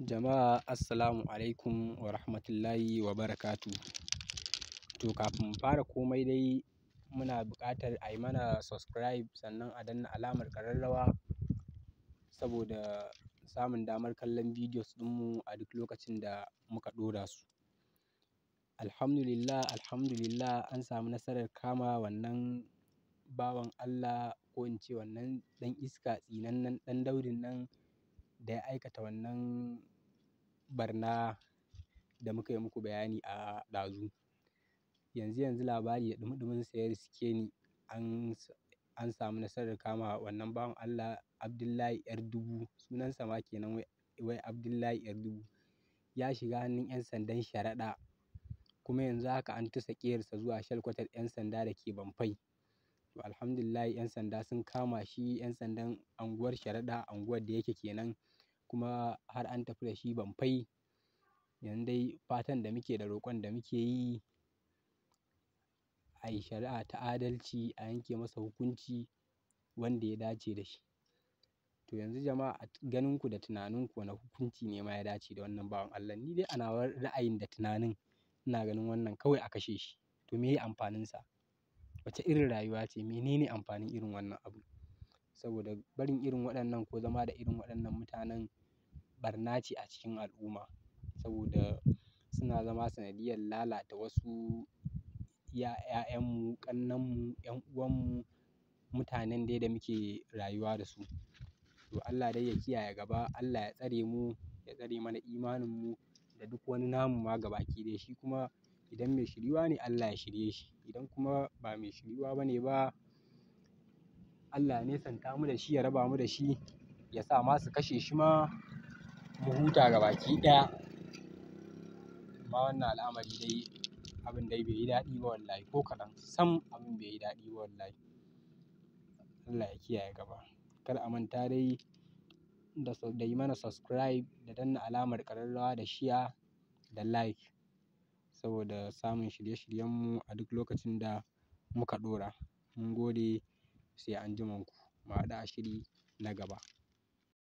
Jama'a assalamu alaikum wa rahmatullahi wa barakatu. To kafin mu fara komai dai muna buƙatar a yi mana subscribe sannan a danna alamar ƙararrawa saboda samun damar kallon videos ɗinmu a duk lokacin da muka ɗora su. Alhamdulillah an samu nasarar kama wannan bawan Allah, ko in ce wannan ɗan iska tsinannen ɗan daurin nan da ya aikata wannan barna da muka yi muku bayani a ɗazu. Yanzu labari da ɗumi-ɗuminsa ya riske ni, an samu nasarar kama wannan bawan Allah Abdullahi Ƴardubu, sunansa ma kenan wai Abdullahi Ƴardubu. Ya shiga hannun 'yan sandan Sharaɗa, kuma yanzu haka an tusa ƙeyarsa zuwa shalkwatar 'yan sanda da ke Banfai. To alhamdulillah 'yan sanda sun kama shi, 'yan sandan unguwar Sharaɗa, unguwar da yake kenan, kuma har an tafi da shi Banfai. Yanzu dai fatan da muke da roƙon da muke yi, a yi shari'a ta adalci, a yanke masa hukunci wanda ya dace da shi. To yanzu jama'a a ganinku da tunaninku wane hukunci ne ma ya dace da wannan bawan Allah? Ni dai a nawa ra'ayin da tunanin ina ganin wannan kawai a kashe shi. To meye amfaninsa? Wace irin rayuwa ce? Menene amfanin irin wannan abu? Saboda barin irin waɗannan ko zama da irin waɗannan mutanen ɓarna ce a cikin al'umma, saboda suna zama sanadiyyar lalata wasu 'ya'yanmu, ƙannenmu, 'yan uwanmu, mutanen dai da muke rayuwa da su. To Allah dai ya kiyaye gaba, Allah ya tsare mu, ya tsare mana imaninmu da duk wani namu ma gabaki ɗaya. Shi kuma idan mai shiryuwa ne Allah ya shirye shi, idan kuma ba mai shiryuwa ba ne ba, Allah ya nesanta mu da shi, ya raba mu da shi, ya sa ma su kashe shi ma mu huta gabaki ɗaya. Amma wannan al'amari dai abin dai bai yi daɗi ba wallahi, ko kaɗan. Sam abin bai yi daɗi ba wallahi. Allah ya kiyaye gaba. Kar a manta dai da yi mana subscribe, da danna alamar ƙararrawa, da share, da like, saboda samun shirye-shiryenmu a duk lokacin da muka ɗora. Mun gode, sai anjimanku. Mu haɗu a shiri na gaba.